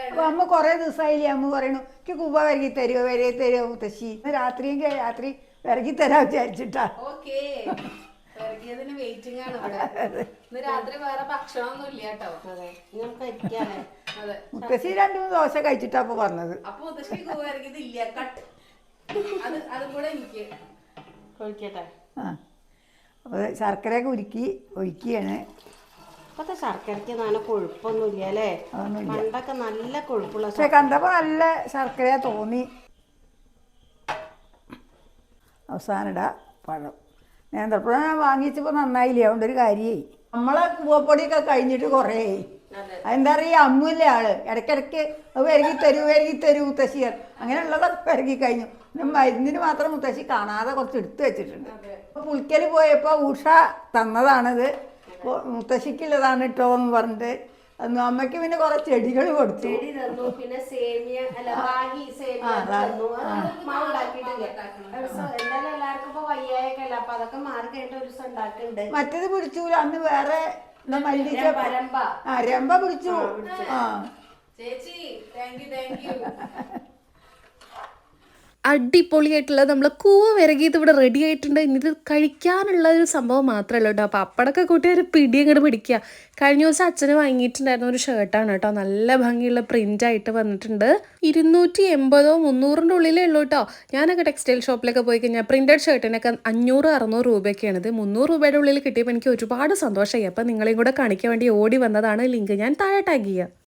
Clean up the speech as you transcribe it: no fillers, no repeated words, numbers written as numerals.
അപ്പൊ അമ്മ കൊറേ ദിവസമായില്ലേ അമ്മ പറയണു എനിക്ക് കുവ വരകി തരുമോ മുത്തശ്ശി രാത്രിയെങ്കിൽ രാത്രി വിറകി തരാൻ വിചാരിച്ചിട്ടാ. വെയിറ്റിംഗ് ആണ് ഇവിടെ. ഇന്ന് രാത്രി വേറെ ഭക്ഷണമൊന്നും ഇല്ല കേട്ടോ. മുത്തശ്ശി 2-3 ദോശ കഴിച്ചിട്ടാ അപ്പൊ പറഞ്ഞത്. അപ്പൊ മുത്തശ്ശി ഇല്ല കട്ട് അതും കൂടെ എനിക്ക് ഒഴിക്കട്ടെ. അപ്പൊ ശർക്കരയൊക്കെ ഒഴിക്കുകയാണ്. ഇപ്പത്തെ ശർക്കരക്ക് നല്ല കൊഴുപ്പൊന്നുമില്ല അല്ലേ? പണ്ടൊക്കെ നല്ല കൊഴുപ്പുള്ള. പക്ഷെ കണ്ടപ്പോ നല്ല ശർക്കര തോന്നി. അവസാനിടാ പഴം. നേന്ത്രപ്പഴം ഞാൻ വാങ്ങിച്ചപ്പോൾ നന്നായില്ലേ, അതുകൊണ്ടൊരു കാര്യമായി. നമ്മളെ കൂവപ്പൊടിയൊക്കെ കഴിഞ്ഞിട്ട് കുറേ ആയി. അതെന്താ പറയുക, അമ്മില്ലേ ആള് ഇടയ്ക്കിടയ്ക്ക് അത് വിരകി തരൂ മുത്തശ്ശിയർ, അങ്ങനെയുള്ളതൊക്കെ വിരകി കഴിഞ്ഞു. പിന്നെ മരുന്നിന് മാത്രം മുത്തശ്ശി കാണാതെ കുറച്ച് എടുത്തു വെച്ചിട്ടുണ്ട്. അപ്പോൾ പുളിക്കൽ പോയപ്പോൾ ഉഷ തന്നതാണിത്, മുത്തശ്ശിക്കുള്ളതാണ് കേട്ടോ എന്ന് പറഞ്ഞിട്ട്. അമ്മയ്ക്ക് പിന്നെ കുറെ ചെടികൾ കൊടുത്തു. പിന്നെ സേമിയ അല്ല റാഗി സേമിയ എല്ലാവർക്കും ഇപ്പൊ വയ്യായൊക്കെ അപ്പൊ അതൊക്കെ മാറി കഴിഞ്ഞിട്ട് ഒരു ദിവസം ഉണ്ടാക്കുന്നുണ്ട്. മറ്റേത് പിടിച്ചൂല, അന്ന് വേറെ രമ്പ പിടിച്ചു. ചേച്ചി താങ്ക് യു. അടിപൊളിയായിട്ടുള്ള നമ്മൾ കൂവ വിരകിയത് ഇവിടെ റെഡി ആയിട്ടുണ്ട്. ഇനി ഇത് കഴിക്കാനുള്ള ഒരു സംഭവം മാത്രമല്ല കേട്ടോ. അപ്പോൾ അപ്പടൊക്കെ കൂട്ടി ഒരു പിടി അങ്ങോട്ട് പിടിക്കുക. കഴിഞ്ഞ ദിവസം അച്ഛന് വാങ്ങിയിട്ടുണ്ടായിരുന്ന ഒരു ഷർട്ടാണ് കേട്ടോ, നല്ല ഭംഗിയുള്ള പ്രിൻ്റായിട്ട് വന്നിട്ടുണ്ട്. 280-300 ഉള്ളിലേ ഉള്ളൂ കേട്ടോ. ഞാനൊക്കെ ടെക്സ്റ്റൈൽ ഷോപ്പിലൊക്കെ പോയി കഴിഞ്ഞാൽ പ്രിൻറ്റഡ് ഷർട്ടിനൊക്കെ 500-600 രൂപയൊക്കെയാണിത്. 300 രൂപയുടെ ഉള്ളിൽ കിട്ടിയപ്പോൾ എനിക്ക് ഒരുപാട് സന്തോഷമായി. അപ്പോൾ നിങ്ങളെയും കൂടെ കാണിക്കാൻ വേണ്ടി ഓടി വന്നതാണ്. ലിങ്ക് ഞാൻ താഴെ ടാഗ് ചെയ്യാം.